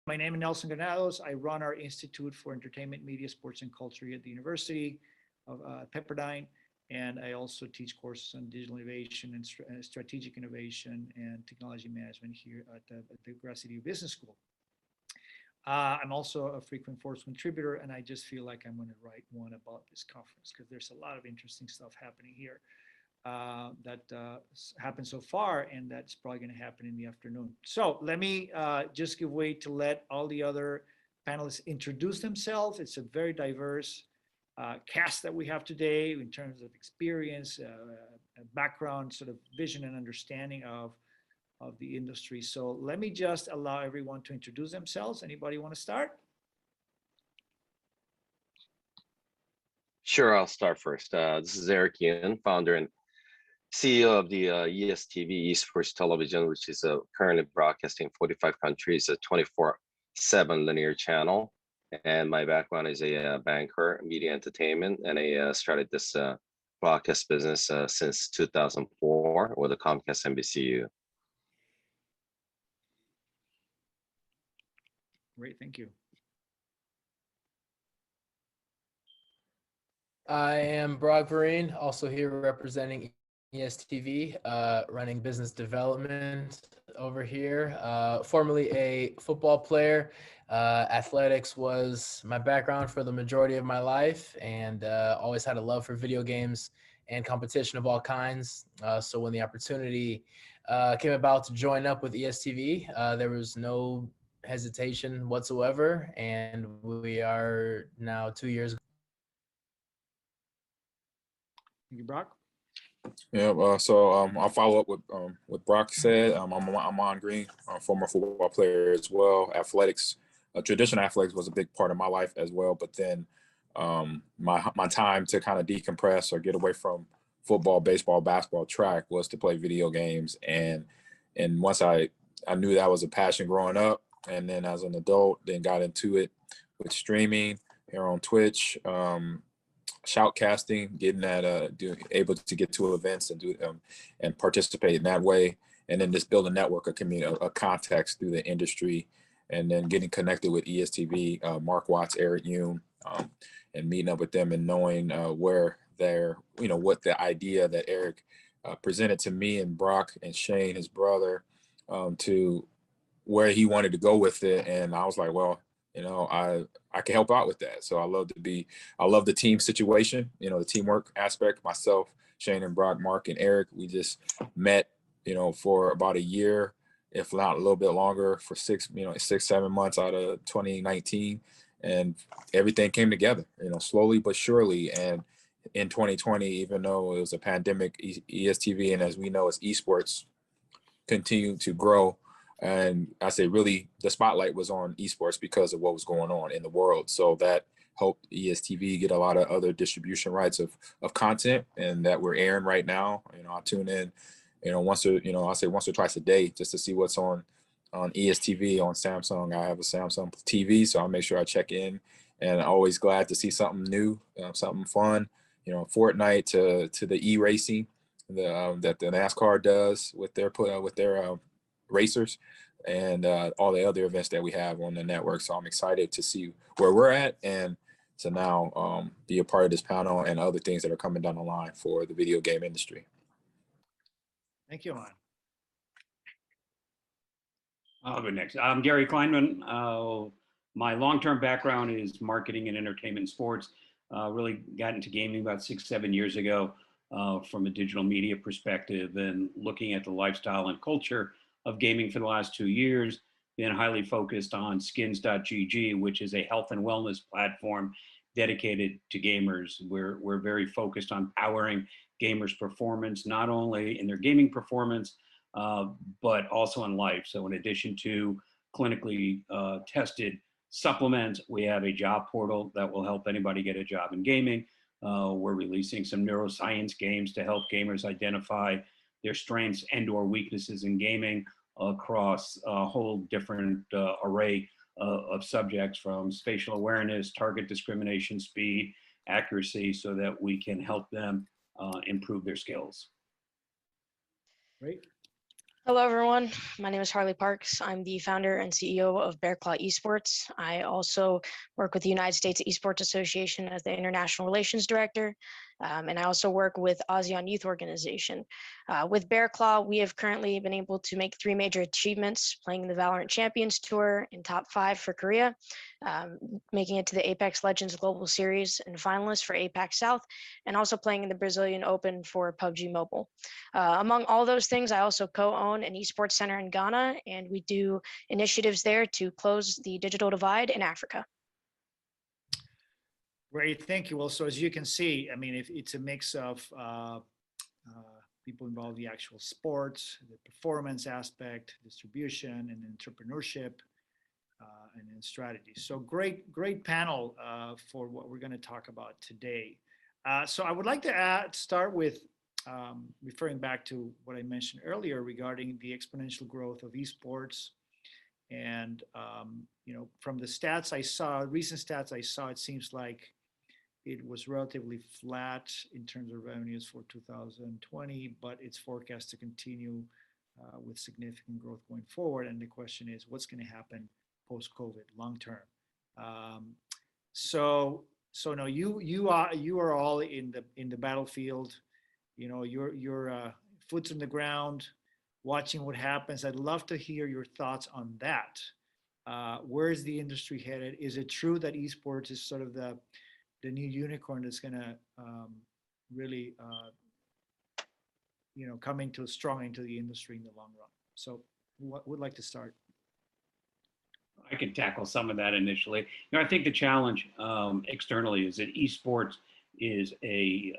My name is Nelson Granados. I run our Institute for Entertainment, Media, Sports, and Culture at the University of Pepperdine. And I also teach courses on digital innovation and strategic innovation and technology management here at the Graziadio Business School. I'm also a frequent force contributor, and I just feel like I'm going to write one about this conference because there's a lot of interesting stuff happening here that happened so far, and that's probably going to happen in the afternoon. So let me just give way to let all the other panelists introduce themselves. It's a very diverse cast that we have today in terms of experience, background, sort of vision and understanding of the industry. So let me just allow everyone to introduce themselves. Anybody want to start? Sure, I'll start first. This is Eric Yin, founder and CEO of the ESTV, Esports Television, which is currently broadcasting 45 countries, a 24/7 linear channel. And my background is a banker, media entertainment, and I started this broadcast business since 2004 with the Comcast NBCU. Great, thank you. I am Brock Vereen, also here representing ESTV, running business development over here. Formerly a football player. Athletics was my background for the majority of my life, and always had a love for video games and competition of all kinds. So when the opportunity came about to join up with ESTV, there was no hesitation whatsoever, and we are now 2 years. Thank you, Brock. Yeah, so I'll follow up with what Brock said. I'm on Green, former football player as well. Athletics, traditional athletics was a big part of my life as well. But then my time to kind of decompress or get away from football, baseball, basketball, track was to play video games. And once I knew that was a passion growing up, and then as an adult, then got into it with streaming here on Twitch. Shoutcasting, getting that able to get to events and do and participate in that way, and then just build a network of community, a context through the industry, and then getting connected with ESTV, Mark Watts, Eric Yoon, and meeting up with them and knowing where they're, what the idea that Eric presented to me and Brock and Shane, his brother, to where he wanted to go with it, and I was like, well, I can help out with that. So I love the team situation, the teamwork aspect. Myself, Shane and Brock, Mark and Eric, we just met, for about a year, if not a little bit longer, for 6-7 months out of 2019. And everything came together, slowly but surely. And in 2020, even though it was a pandemic, ESTV, and as we know, it's esports, continued to grow. And I say really the spotlight was on esports because of what was going on in the world. So that helped ESTV get a lot of other distribution rights of content, and that we're airing right now. I tune in, once or twice a day just to see what's on ESTV on Samsung. I have a Samsung TV, so I'll make sure I check in, and always glad to see something new, something fun, Fortnite to the e-racing that the NASCAR does with their racers, and all the other events that we have on the network. So I'm excited to see where we're at, and to now be a part of this panel and other things that are coming down the line for the video game industry. Thank you, Aman. I'll go next. I'm Gary Kleinman. My long-term background is marketing and entertainment sports. Really got into gaming about 6-7 years ago from a digital media perspective, and looking at the lifestyle and culture of gaming for the last 2 years. Been highly focused on skins.gg, which is a health and wellness platform dedicated to gamers. We're very focused on powering gamers' performance, not only in their gaming performance, but in life. So in addition to clinically tested supplements, we have a job portal that will help anybody get a job in gaming. We're releasing some neuroscience games to help gamers identify their strengths and or weaknesses in gaming across a whole different array of subjects, from spatial awareness, target discrimination, speed, accuracy, so that we can help them improve their skills. Great. Hello, everyone. My name is Harley Parks. I'm the founder and CEO of Bear Claw Esports. I also work with the United States Esports Association as the International Relations Director, and I also work with ASEAN Youth Organization. With Bear Claw, we have currently been able to make 3 major achievements, playing the Valorant Champions Tour in top 5 for Korea, making it to the Apex Legends Global Series and finalist for APAC South, and also playing in the Brazilian Open for PUBG Mobile. Among all those things, I also co-own an esports center in Ghana, and we do initiatives there to close the digital divide in Africa. Great, thank you. Well, so as you can see, I mean, if it's a mix of people involved in the actual sports, the performance aspect, distribution, and entrepreneurship, and then strategy. So great panel for what we're going to talk about today. So I would like to start with referring back to what I mentioned earlier regarding the exponential growth of esports. And, from the stats I saw, recent stats I saw, it seems like it was relatively flat in terms of revenues for 2020, but it's forecast to continue with significant growth going forward. And the question is, what's going to happen post-COVID, long term? So no, you are all in the battlefield. Your foot's on the ground, watching what happens. I'd love to hear your thoughts on that. Where is the industry headed? Is it true that esports is sort of the new unicorn that's going to really, come strong into the industry in the long run? So, what would like to start? I can tackle some of that initially. I think the challenge externally is that esports is a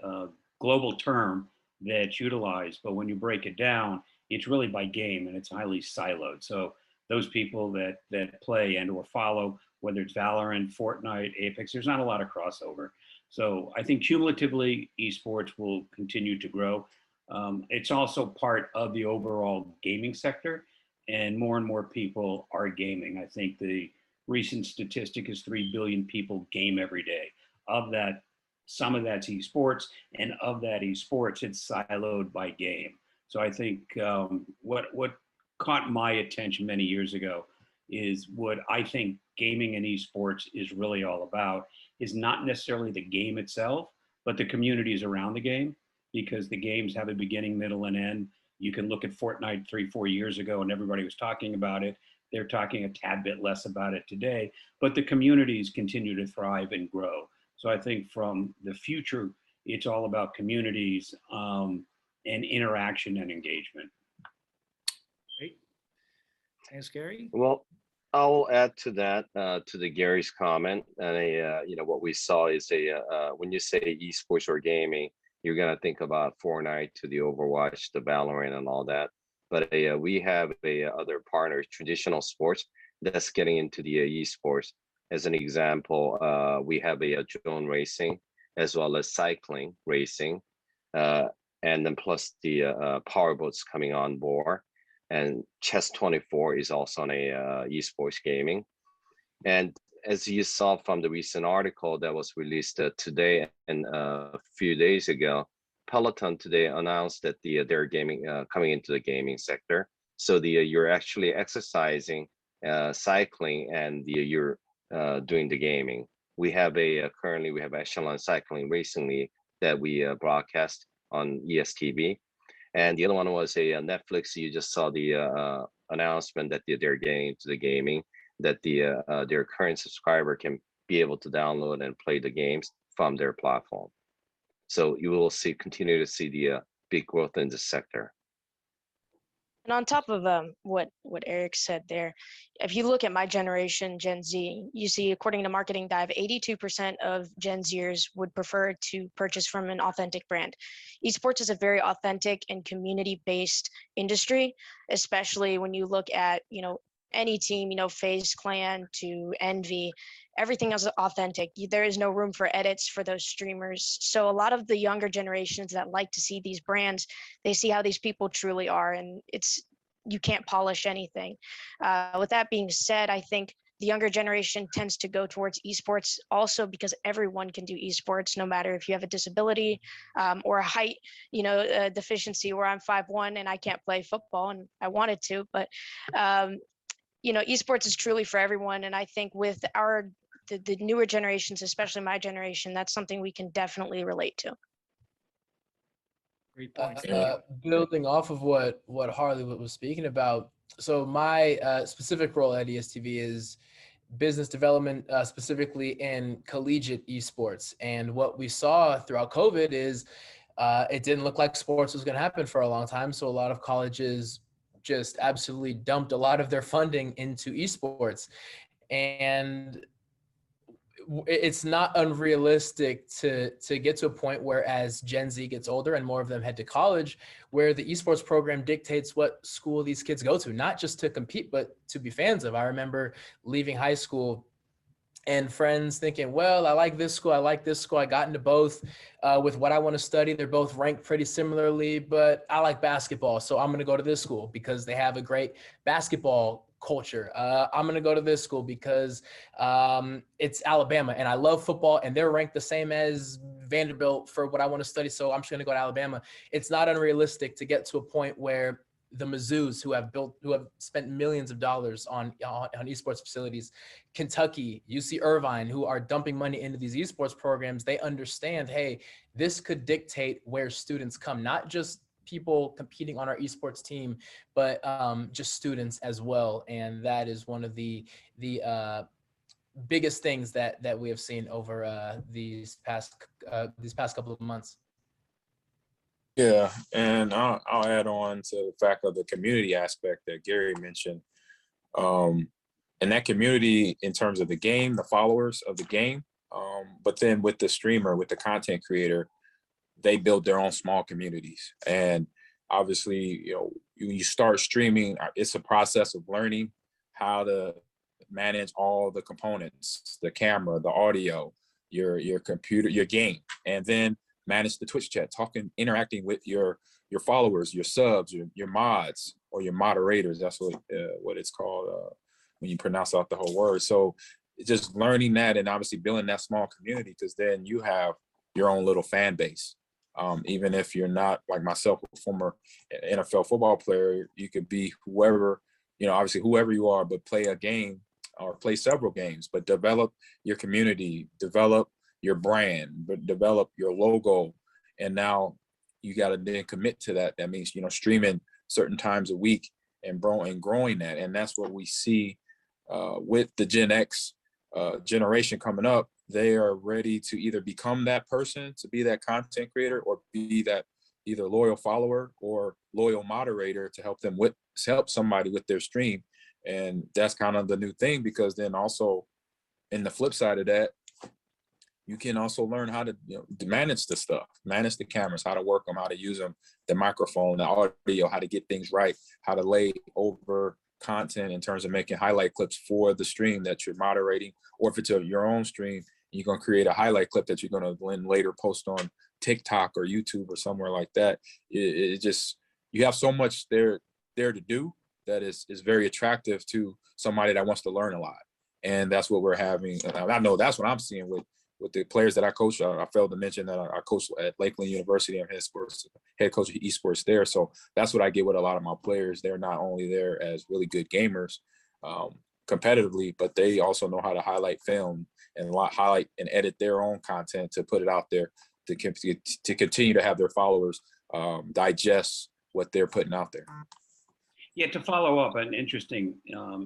global term that's utilized, but when you break it down, it's really by game and it's highly siloed. So those people that play and or follow, whether it's Valorant, Fortnite, Apex, there's not a lot of crossover. So I think cumulatively esports will continue to grow. It's also part of the overall gaming sector, and more people are gaming. I think the recent statistic is 3 billion people game every day. Of that, some of that's esports, and of that esports, it's siloed by game. So I think what caught my attention many years ago is what I think gaming and esports is really all about is not necessarily the game itself, but the communities around the game, because the games have a beginning, middle, and end. You can look at Fortnite 3-4 years ago and everybody was talking about it. They're talking a tad bit less about it today, but the communities continue to thrive and grow. So I think from the future, it's all about communities and interaction and engagement. Great. Thanks, Gary. Well, I'll add to that, to the Gary's comment. And what we saw is when you say esports or gaming, you're gonna think about Fortnite to the Overwatch, the Valorant, and all that. But we have other partners, traditional sports, that's getting into the esports. As an example, we have a drone racing, as well as cycling racing, and then plus the powerboats coming on board. And Chess24 is also on a esports gaming. And as you saw from the recent article that was released today and a few days ago, Peloton today announced that they're gaming coming into the gaming sector. So you're actually exercising, cycling, and you're doing the gaming. We have currently we have Echelon Cycling Racing League that we broadcast on ESTV. And the other one was a Netflix. You just saw the announcement that they're getting into the gaming, that their current subscriber can be able to download and play the games from their platform. So you will continue to see the big growth in this sector. And on top of what Eric said there, if you look at my generation, Gen Z, you see, according to Marketing Dive, 82% of Gen Zers would prefer to purchase from an authentic brand. Esports is a very authentic and community-based industry, especially when you look at, any team, FaZe Clan to Envy, everything is authentic. There is no room for edits for those streamers. So a lot of the younger generations that like to see these brands, they see how these people truly are, and you can't polish anything. With that being said, I think the younger generation tends to go towards esports also because everyone can do esports, no matter if you have a disability or a height, deficiency, where I'm 5'1" and I can't play football and I wanted to, but esports is truly for everyone. And I think with the newer generations, especially my generation, that's something we can definitely relate to. Great point. Building off of what Harley was speaking about, so my specific role at ESTV is business development, specifically in collegiate esports. And what we saw throughout COVID is it didn't look like sports was going to happen for a long time. So a lot of colleges just absolutely dumped a lot of their funding into esports. And it's not unrealistic to get to a point where, as Gen Z gets older and more of them head to college, where the esports program dictates what school these kids go to, not just to compete, but to be fans of. I remember leaving high school and friends thinking, well, I like this school, I like this school, I got into both with what I want to study. They're both ranked pretty similarly, but I like basketball, so I'm going to go to this school because they have a great basketball culture. I'm going to go to this school because it's Alabama and I love football and they're ranked the same as Vanderbilt for what I want to study, so I'm just going to go to Alabama. It's not unrealistic to get to a point where the Mizzous, who have spent millions of dollars on esports facilities, Kentucky, UC Irvine, who are dumping money into these esports programs, they understand, hey, this could dictate where students come, not just people competing on our esports team, but just students as well. And that is one of the biggest things that we have seen over these past couple of months. Yeah, and I'll add on to the fact of the community aspect that Gary mentioned. And that community in terms of the game, the followers of the game, but then with the streamer, with the content creator, they build their own small communities. And obviously, you start streaming, it's a process of learning how to manage all the components, the camera, the audio, your computer, your game, and then manage the Twitch chat, interacting with your followers, your subs, your mods, or your moderators. That's what it's called when you pronounce out the whole word. So just learning that and obviously building that small community, because then you have your own little fan base. Even if you're not like myself, a former NFL football player, you could be whoever, obviously whoever you are, but play a game or play several games, but develop your community, develop your brand, but develop your logo. And now you got to then commit to that. That means, streaming certain times a week and growing that. And that's what we see with the Gen X generation coming up. They are ready to either become that person, to be that content creator, or be that either loyal follower or loyal moderator to help somebody with their stream. And that's kind of the new thing, because then also in the flip side of that, you can also learn how to manage the stuff, manage the cameras, how to work them, how to use them, the microphone, the audio, how to get things right, how to lay over content in terms of making highlight clips for the stream that you're moderating, or if it's your own stream, you're going to create a highlight clip that you're going to then later post on TikTok or YouTube or somewhere like that. It just, you have so much there to do that is very attractive to somebody that wants to learn a lot. And that's what we're having. And I know that's what I'm seeing with the players that I coach. I failed to mention that I coach at Lakeland University. I'm head coach of esports there. So that's what I get with a lot of my players. They're not only there as really good gamers competitively, but they also know how to highlight film and highlight and edit their own content to put it out there to continue to have their followers digest what they're putting out there. Yeah, to follow up, an interesting,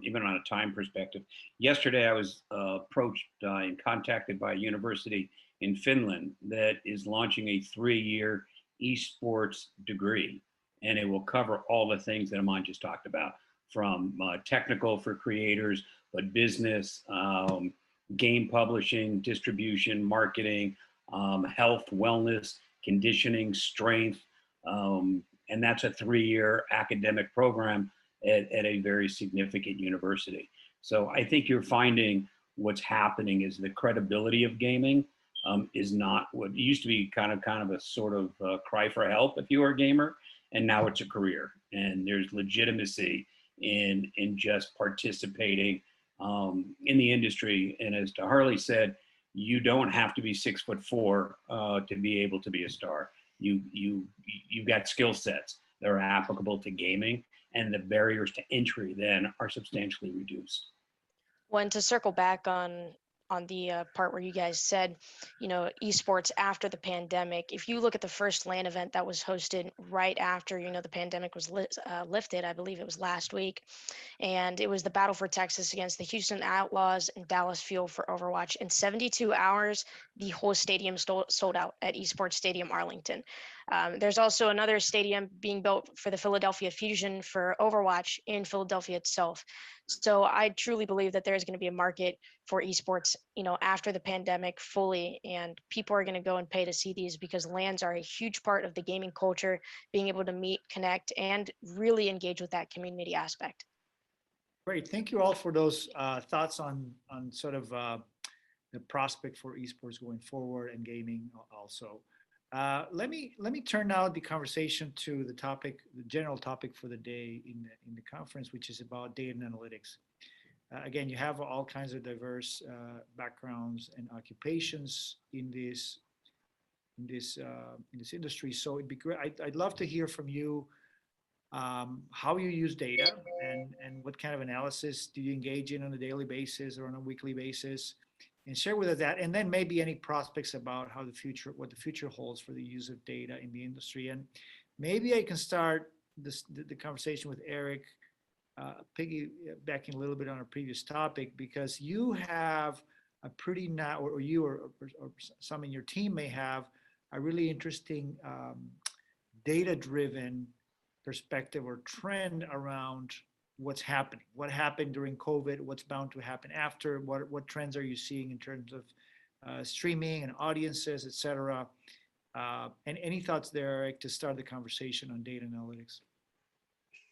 even on a time perspective, yesterday I was approached and contacted by a university in Finland that is launching a 3-year esports degree. And it will cover all the things that Aman just talked about, from technical for creators, but business, game publishing, distribution, marketing, health, wellness, conditioning, strength, and that's a 3-year academic program at a very significant university. So I think you're finding what's happening is the credibility of gaming is not what used to be kind of a sort of cry for help if you were a gamer, and now it's a career, and there's legitimacy in just participating in the industry. And as to Harley said, you don't have to be 6'4" to be able to be a star. You've got skill sets that are applicable to gaming, and the barriers to entry then are substantially reduced. When to circle back on the part where you guys said, esports after the pandemic, if you look at the first LAN event that was hosted right after, the pandemic was lifted, I believe it was last week, and it was the Battle for Texas against the Houston Outlaws and Dallas Fuel for Overwatch. In 72 hours, the whole stadium sold out at Esports Stadium Arlington. There's also another stadium being built for the Philadelphia Fusion for Overwatch in Philadelphia itself. So I truly believe that there's going to be a market for esports, after the pandemic fully, and people are going to go and pay to see these because LANs are a huge part of the gaming culture, being able to meet, connect, and really engage with that community aspect. Great. Thank you all for those thoughts on sort of the prospect for esports going forward and gaming also. Let me turn now the conversation to the topic, the general topic for the day in the conference, which is about data and analytics. Again, you have all kinds of diverse backgrounds and occupations in this industry. So it'd be great. I'd love to hear from you how you use data and what kind of analysis do you engage in on a daily basis or on a weekly basis, and share with us that, and then maybe any prospects about what the future holds for the use of data in the industry. And maybe I can start the conversation with Eric, piggybacking a little bit on our previous topic, because you have a pretty or you or some in your team may have a really interesting data-driven perspective or trend around what's happening, what happened during COVID, what's bound to happen after, what trends are you seeing in terms of streaming and audiences, et cetera. And any thoughts there, Eric, to start the conversation on data analytics?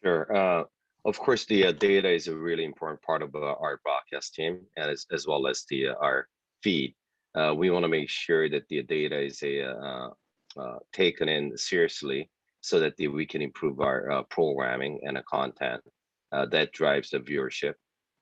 Sure. Of course, the data is a really important part of our broadcast team, and as well as our feed. We want to make sure that the data is taken in seriously, so that we can improve our programming and the content that drives the viewership.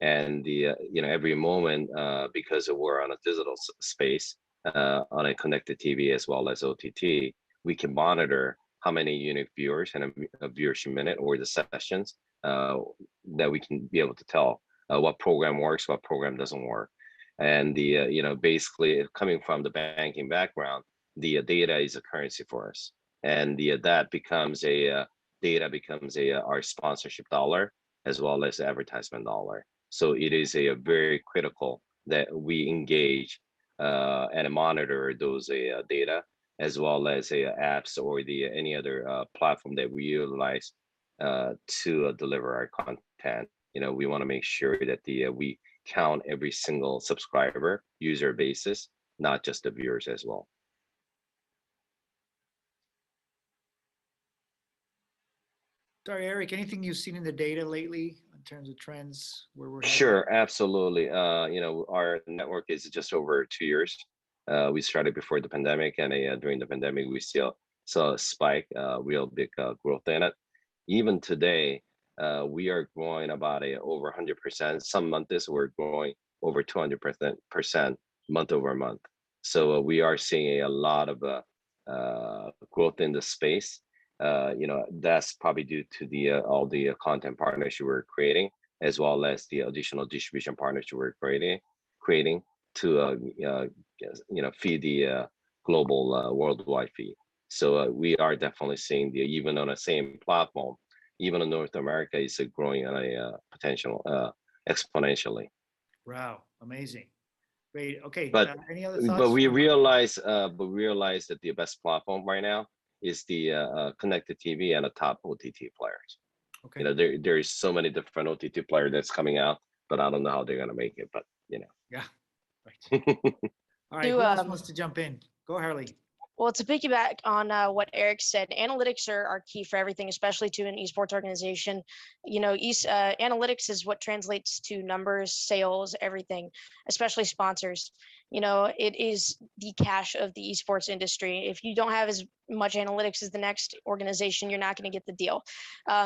And every moment, because we're on a digital space, on a connected TV as well as OTT, we can monitor how many unique viewers and a viewership minute or the sessions, that we can be able to tell what program works, what program doesn't work. And basically coming from the banking background, the data is a currency for us, and that becomes our sponsorship dollar as well as advertisement dollar. So it is a very critical that we engage and monitor those data, as well as apps or any other platform that we utilize to deliver our content. We want to make sure that we count every single subscriber user basis, not just the viewers as well. Sorry, Eric, anything you've seen in the data lately in terms of trends where we're headed? Sure, absolutely. Our network is just over 2 years. We started before the pandemic, and during the pandemic, we saw a spike, real big growth in it. Even today, we are growing about over 100%. Some months we're growing over 200% month over month. So we are seeing a lot of growth in the space. That's probably due to all the content partnership we're creating, as well as the additional distribution partnership we're creating to feed the global worldwide feed. So we are definitely seeing even on the same platform, even in North America, is growing on a potential exponentially. Wow, amazing. Great. Okay. But any other thoughts? But we realize that the best platform right now is the connected TV and the top OTT players. Okay. There is so many different OTT players that's coming out, but I don't know how they're gonna make it. But Yeah. Right. All right. Who else wants to jump in? Go, Harley. Well, to piggyback on what Eric said, analytics are key for everything, especially to an esports organization. You know, analytics is what translates to numbers, sales, everything, especially sponsors. You know, it is the cash of the esports industry. If you don't have as much analytics as the next organization, you're not going to get the deal.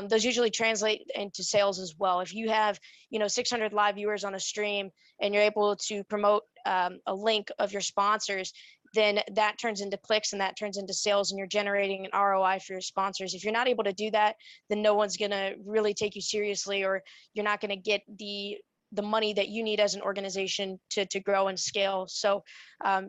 Those usually translate into sales as well. If you have, 600 live viewers on a stream and you're able to promote a link of your sponsors, then that turns into clicks and that turns into sales, and you're generating an ROI for your sponsors. If you're not able to do that, then no one's going to really take you seriously, or you're not going to get the money that you need as an organization to grow and scale. So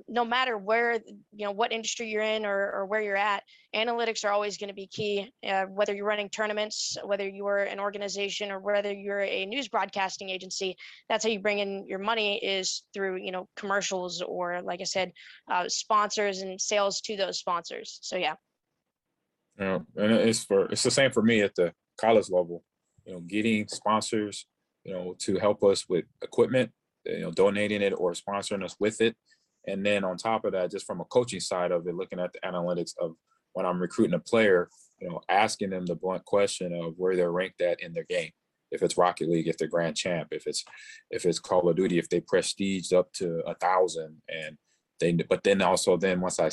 no matter where, what industry you're in or where you're at, analytics are always going to be key, whether you're running tournaments, whether you're an organization, or whether you're a news broadcasting agency. That's how you bring in your money, is through, commercials, or like I said, sponsors and sales to those sponsors. So yeah. Yeah, and it's the same for me at the college level. Getting sponsors, to help us with equipment, donating it or sponsoring us with it. And then on top of that, just from a coaching side of it, looking at the analytics of when I'm recruiting a player, asking them the blunt question of where they're ranked at in their game. If it's Rocket League, if they're Grand Champ, if it's Call of Duty, if they prestiged up to 1,000, but then once I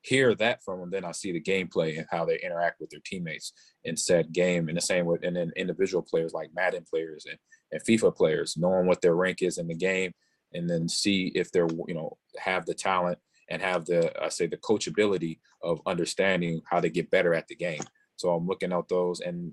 hear that from them, then I see the gameplay and how they interact with their teammates in said game. And the same with, and then individual players like Madden players and FIFA players, knowing what their rank is in the game, and then see if they're, have the talent and have the coachability of understanding how to get better at the game. So I'm looking at those and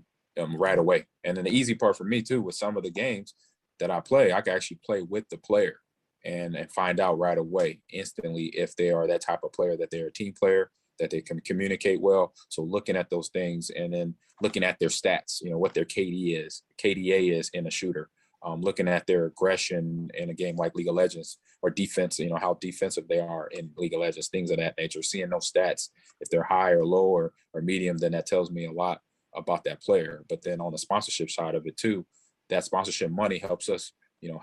right away. And then the easy part for me too, with some of the games that I play, I can actually play with the player and find out right away, instantly, if they are that type of player, that they're a team player, that they can communicate well. So looking at those things, and then looking at their stats, what their KDA is in a shooter, looking at their aggression in a game like League of Legends, or defense, how defensive they are in League of Legends, things of that nature. Seeing those stats, if they're high or low or medium, then that tells me a lot about that player. But then on the sponsorship side of it too, that sponsorship money helps us,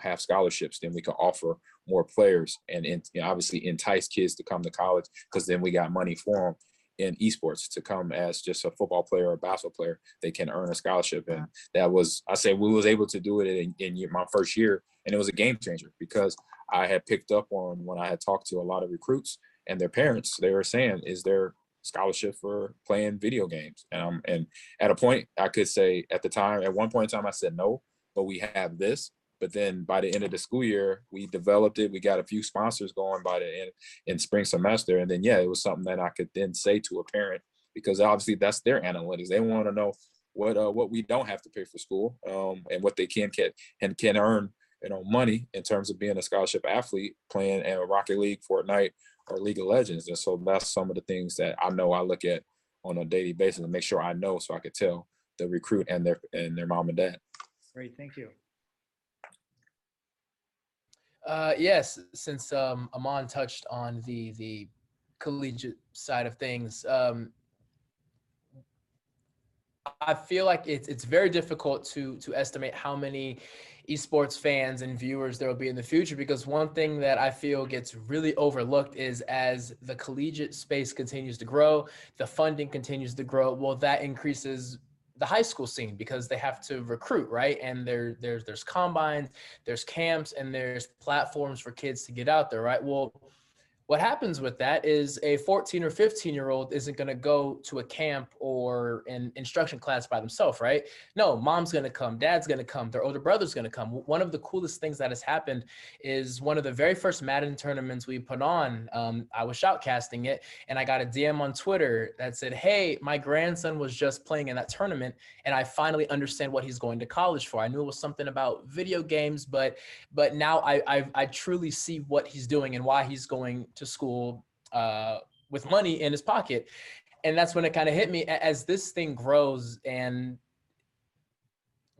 have scholarships. Then we can offer more players and obviously entice kids to come to college, because then we got money for them in esports to come as just a football player or a basketball player. They can earn a scholarship. And that was, we was able to do it in my first year. And it was a game changer, because I had picked up on, when I had talked to a lot of recruits and their parents, they were saying, is there scholarship for playing video games? And at a point I could say, at one point in time, I said no, but we have this. But then by the end of the school year, we developed it. We got a few sponsors going by the end in spring semester. And then, it was something that I could then say to a parent, because obviously that's their analytics. They want to know what we don't have to pay for school, and what they can get and can earn, money in terms of being a scholarship athlete playing in Rocket League, Fortnite, or League of Legends. And so that's some of the things that I know I look at on a daily basis and make sure I know, so I could tell the recruit and their mom and dad. Great, thank you. Yes, since Amon touched on the collegiate side of things, I feel like it's very difficult to estimate how many esports fans and viewers there will be in the future, because one thing that I feel gets really overlooked is, as the collegiate space continues to grow, the funding continues to grow, well, that increases the high school scene, because they have to recruit, right? And there's combines, there's camps, and there's platforms for kids to get out there, right? Well, what happens with that is a 14 or 15-year-old isn't going to go to a camp or an instruction class by themselves, right? No, mom's going to come, dad's going to come, their older brother's going to come. One of the coolest things that has happened is one of the very first Madden tournaments we put on, I was shoutcasting it, and I got a DM on Twitter that said, hey, my grandson was just playing in that tournament, and I finally understand what he's going to college for. I knew it was something about video games, but now I truly see what he's doing and why he's going to school with money in his pocket. And that's when it kind of hit me, as this thing grows and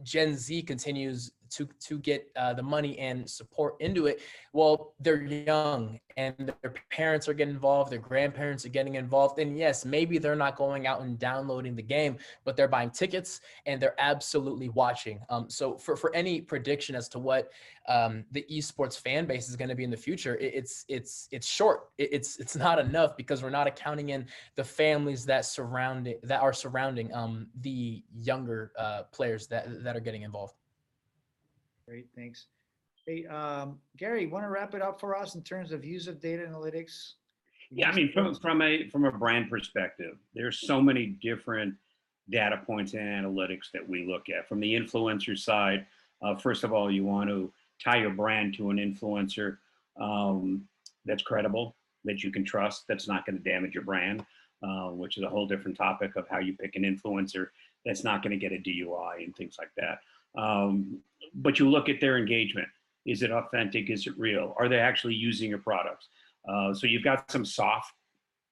Gen Z continues to get the money and support into it. Well, they're young and their parents are getting involved, their grandparents are getting involved, and yes, maybe they're not going out and downloading the game, but they're buying tickets and they're absolutely watching. So for any prediction as to what the esports fan base is going to be in the future, it's short. It's not enough, because we're not accounting in the families that are surrounding the younger players that are getting involved. Great, thanks. Hey, Gary, want to wrap it up for us in terms of use of data analytics? Yeah, I mean, from a brand perspective, there's so many different data points and analytics that we look at. From the influencer side, first of all, you want to tie your brand to an influencer that's credible, that you can trust, that's not going to damage your brand, which is a whole different topic of how you pick an influencer that's not going to get a DUI and things like that. But you look at their engagement. Is it authentic? Is it real? Are they actually using your products? So you've got some soft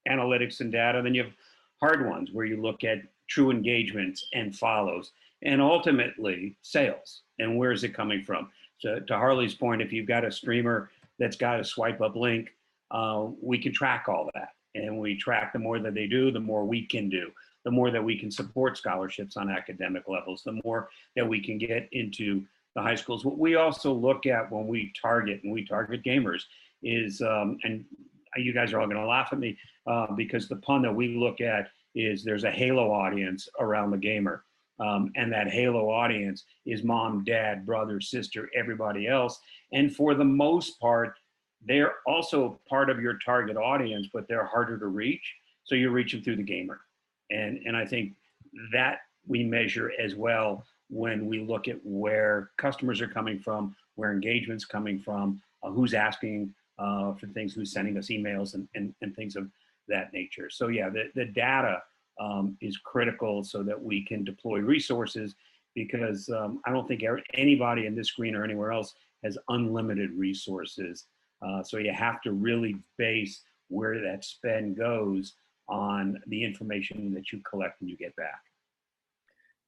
analytics and data, then you have hard ones where you look at true engagements and follows, and ultimately sales. And where is it coming from? So to Harley's point, if you've got a streamer that's got a swipe up link, we can track all that. And we track the more that they do, the more we can do, the more that we can support scholarships on academic levels, the more that we can get into the high schools. What we also look at when we target, and we target gamers, is, and you guys are all gonna laugh at me, because the pun that we look at is there's a halo audience around the gamer. And that halo audience is mom, dad, brother, sister, everybody else. And for the most part, they're also part of your target audience, but they're harder to reach. So you're reaching through the gamer. And I think that we measure as well when we look at where customers are coming from, where engagement's coming from, who's asking for things, who's sending us emails and things of that nature. So yeah, the data is critical so that we can deploy resources, because I don't think anybody in this screen or anywhere else has unlimited resources. So you have to really base where that spend goes on the information that you collect and you get back.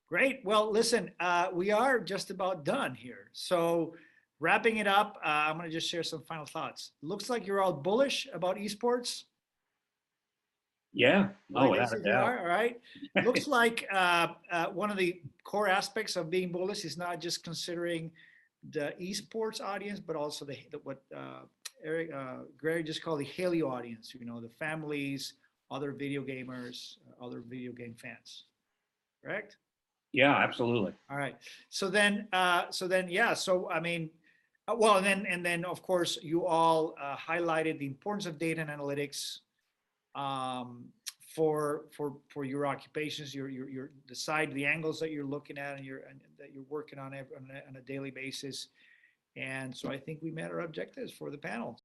Great. Well, listen, we are just about done here. So wrapping it up, I'm going to just share some final thoughts. Looks like you're all bullish about esports. Yeah. Oh, Like you are, all right. Looks like one of the core aspects of being bullish is not just considering the esports audience, but also what Greg just called the Halo audience. You know, the families, other video gamers, other video game fans. Correct? Yeah, absolutely. All right. So then, yeah. So I mean, well, and then of course you all highlighted the importance of data and analytics for your occupations, the angles that you're looking at and that you're working on a daily basis. And so I think we met our objectives for the panel.